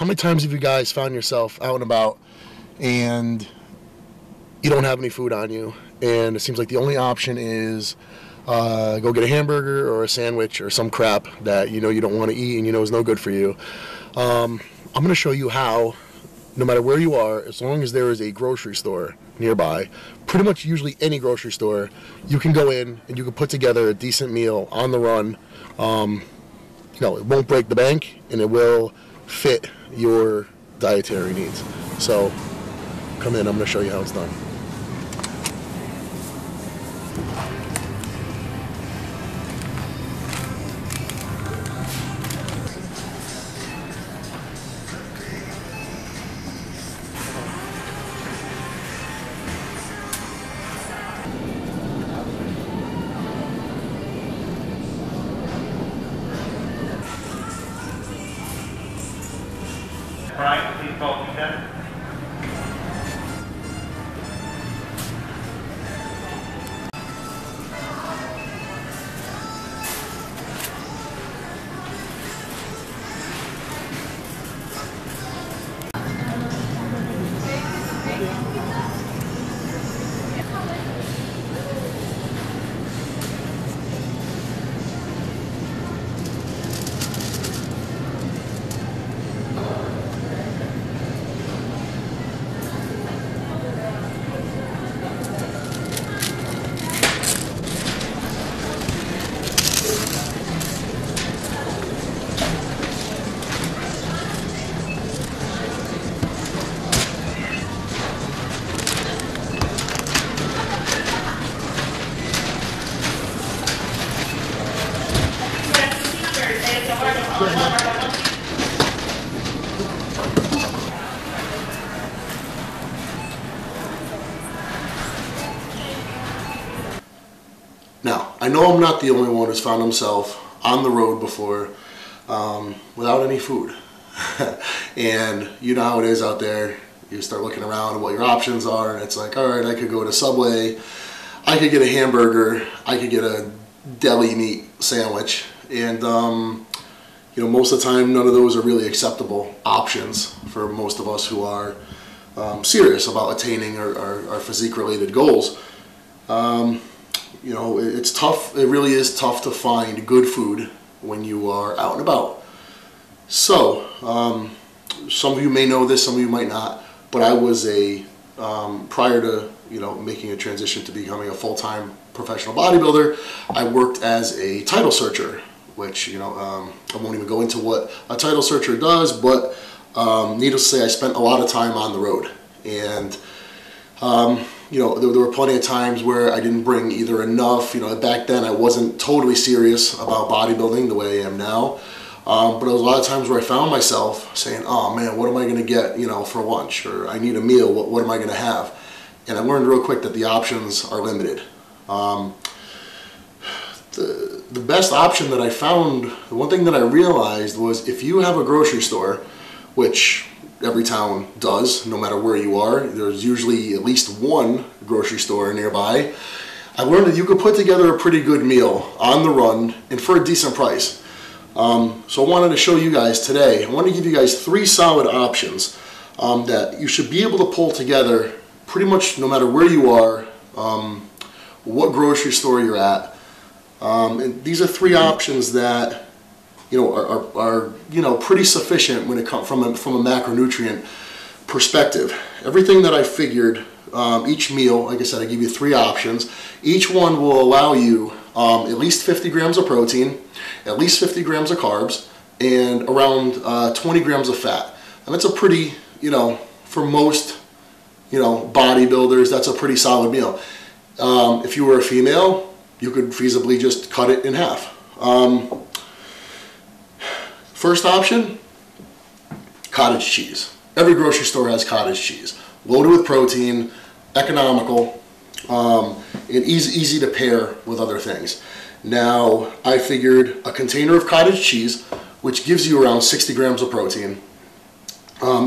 How many times have you guys found yourself out and about and you don't have any food on you, and it seems like the only option is go get a hamburger or a sandwich or some crap that you know you don't want to eat and you know is no good for you? I'm going to show you how, no matter where you are, as long as there is a grocery store nearby, pretty much usually any grocery store, you can go in and you can put together a decent meal on the run. You know, it won't break the bank and it will fit your dietary needs. So come in, I'm going to show you how it's done. Brian, please call Lieutenant. Now, I know I'm not the only one who's found himself on the road before without any food. And you know how it is out there. You start looking around at what your options are, and it's like, all right, I could go to Subway, I could get a hamburger, I could get a deli meat sandwich, and you know, most of the time none of those are really acceptable options for most of us who are serious about attaining our physique related goals. You know, it's tough, it really is tough to find good food when you are out and about. So, some of you may know this, some of you might not, but I was prior to, you know, making a transition to becoming a full-time professional bodybuilder, I worked as a title searcher, which, you know, I won't even go into what a title searcher does, but needless to say, I spent a lot of time on the road. And you know, there were plenty of times where I didn't bring either enough, you know, back then I wasn't totally serious about bodybuilding the way I am now, but there was a lot of times where I found myself saying, oh man, what am I going to get, you know, for lunch, or I need a meal, what am I going to have? And I learned real quick that the options are limited. The best option that I found, the one thing that I realized was, if you have a grocery store, which every town does, no matter where you are, there's usually at least one grocery store nearby, I learned that you could put together a pretty good meal on the run and for a decent price. So I wanted to show you guys today, I want to give you guys 3 solid options that you should be able to pull together pretty much no matter where you are, what grocery store you're at. And these are 3 options that, you know, are you know, pretty sufficient when it comes from a macronutrient perspective. Everything that I figured, each meal, like I said, I give you 3 options. Each one will allow you at least 50 grams of protein, at least 50 grams of carbs, and around 20 grams of fat. And that's a pretty, you know, for most, you know, bodybuilders, that's a pretty solid meal. If you were a female, you could feasibly just cut it in half. First option, cottage cheese. Every grocery store has cottage cheese. Loaded with protein, economical, and easy to pair with other things. Now, I figured a container of cottage cheese, which gives you around 60 grams of protein.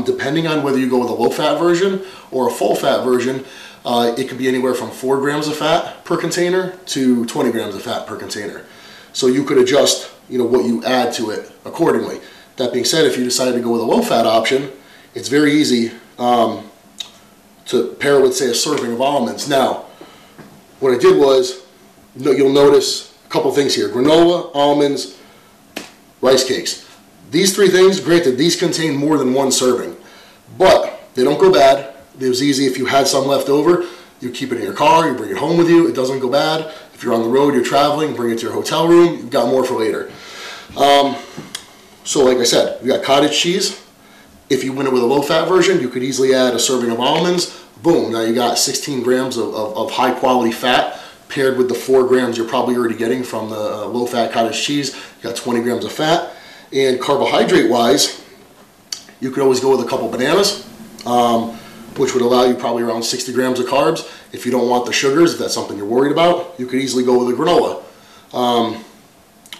Depending on whether you go with a low-fat version or a full-fat version, it could be anywhere from 4 grams of fat per container to 20 grams of fat per container. So you could adjust, you know, what you add to it accordingly. That being said, if you decide to go with a low-fat option, it's very easy to pair it with, say, a serving of almonds. Now, what I did was, you'll notice a couple things here. Granola, almonds, rice cakes. These three things, granted, these contain more than one serving, but they don't go bad. It was easy if you had some left over, you keep it in your car, you bring it home with you, it doesn't go bad. If you're on the road, you're traveling, bring it to your hotel room, you've got more for later. So like I said, we got cottage cheese. If you went with a low-fat version, you could easily add a serving of almonds. Boom, now you got 16 grams of high-quality fat paired with the 4 grams you're probably already getting from the low-fat cottage cheese. You got 20 grams of fat. And carbohydrate-wise, you could always go with a couple bananas, which would allow you probably around 60 grams of carbs. If you don't want the sugars, if that's something you're worried about, you could easily go with a granola.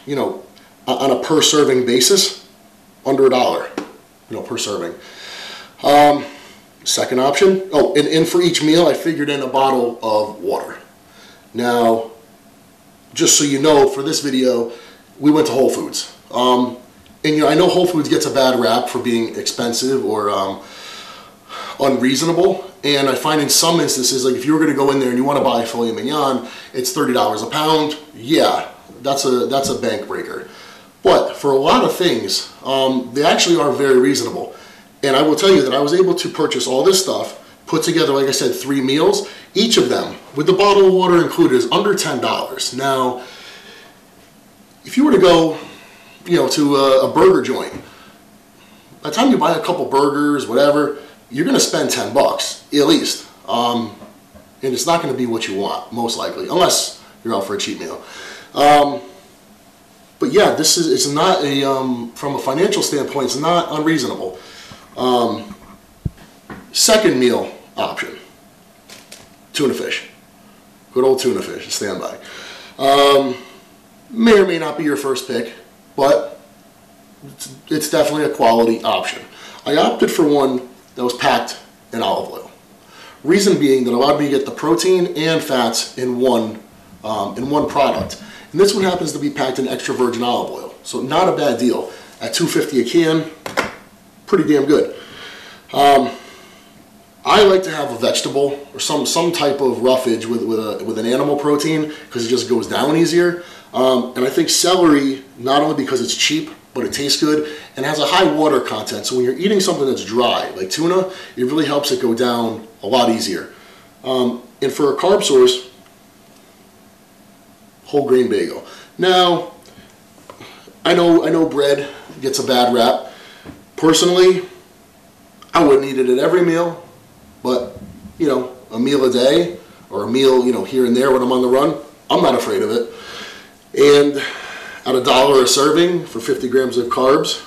You know, on a per serving basis, under $1, you know, per serving. Second option, oh, and for each meal, I figured in a bottle of water. Now, just so you know, for this video, we went to Whole Foods. And you know, I know Whole Foods gets a bad rap for being expensive or unreasonable, and I find in some instances, like if you were going to go in there and you want to buy filet mignon, it's $30 a pound. Yeah, that's a bank breaker. But for a lot of things, they actually are very reasonable. And I will tell you that I was able to purchase all this stuff, put together, like I said, 3 meals. Each of them, with the bottle of water included, is under $10. Now, if you were to go, you know, to a burger joint, by the time you buy a couple burgers, whatever, you're going to spend $10 at least. And it's not going to be what you want, most likely, unless you're out for a cheap meal. But yeah, this is, it's not a, from a financial standpoint, it's not unreasonable. Second meal option, tuna fish. Good old tuna fish, standby. May or may not be your first pick, but it's definitely a quality option. I opted for one that was packed in olive oil. Reason being that allowed me to get the protein and fats in one product. And this one happens to be packed in extra virgin olive oil, so not a bad deal. At $2.50 a can, pretty damn good. I like to have a vegetable or some type of roughage with an animal protein because it just goes down easier. And I think celery, not only because it's cheap, but it tastes good and has a high water content. So when you're eating something that's dry, like tuna, it really helps it go down a lot easier. And for a carb source, whole grain bagel. Now, I know bread gets a bad rap. Personally, I wouldn't eat it at every meal, but you know, a meal a day or a meal, you know, here and there when I'm on the run, I'm not afraid of it. And at $1 a serving for 50 grams of carbs,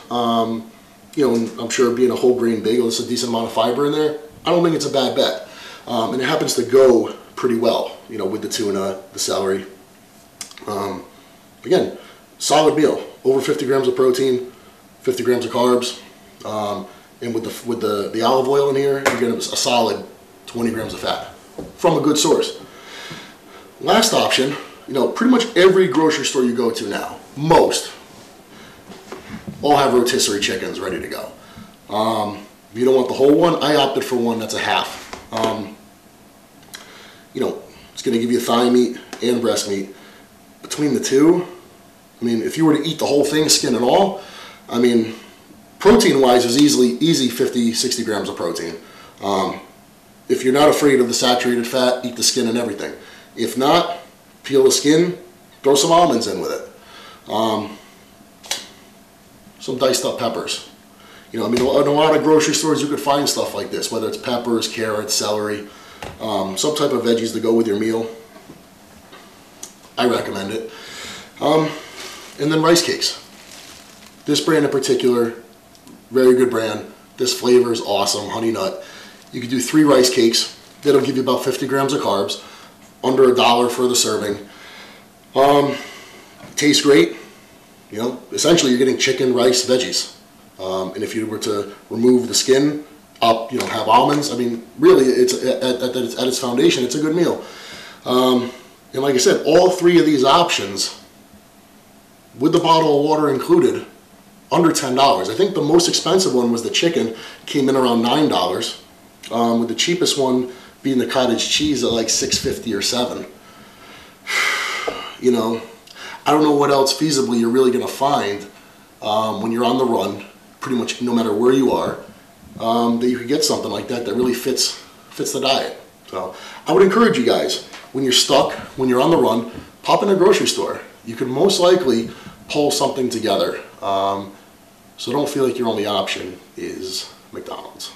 you know, I'm sure being a whole grain bagel, there's a decent amount of fiber in there. I don't think it's a bad bet. And it happens to go pretty well, you know, with the tuna, the celery. Again, solid meal, over 50 grams of protein, 50 grams of carbs, and with the olive oil in here, you're getting a solid 20 grams of fat from a good source. Last option, you know, pretty much every grocery store you go to now, most, all have rotisserie chickens ready to go. If you don't want the whole one, I opted for one that's a half. You know, it's going to give you thigh meat and breast meat. Between the two, I mean, if you were to eat the whole thing, skin and all, I mean, protein-wise is easy 50, 60 grams of protein. If you're not afraid of the saturated fat, eat the skin and everything. If not, peel the skin, throw some almonds in with it. Some diced up peppers. You know, I mean, in a lot of grocery stores you could find stuff like this, whether it's peppers, carrots, celery, some type of veggies to go with your meal. I recommend it. And then rice cakes. This brand in particular, very good brand. This flavor is awesome, honey nut. You could do 3 rice cakes. That'll give you about 50 grams of carbs, under $1 for the serving. Tastes great. You know, essentially you're getting chicken, rice, veggies. And if you were to remove the skin, you know, have almonds. I mean, really, it's at its foundation, it's a good meal. And like I said, all 3 of these options, with the bottle of water included, under $10. I think the most expensive one was the chicken, came in around $9, with the cheapest one being the cottage cheese at like $6.50 or $7. You know, I don't know what else feasibly you're really gonna find when you're on the run, pretty much no matter where you are, that you could get something like that that really fits the diet. So I would encourage you guys, when you're stuck, when you're on the run, pop in a grocery store. You could most likely pull something together. So don't feel like your only option is McDonald's.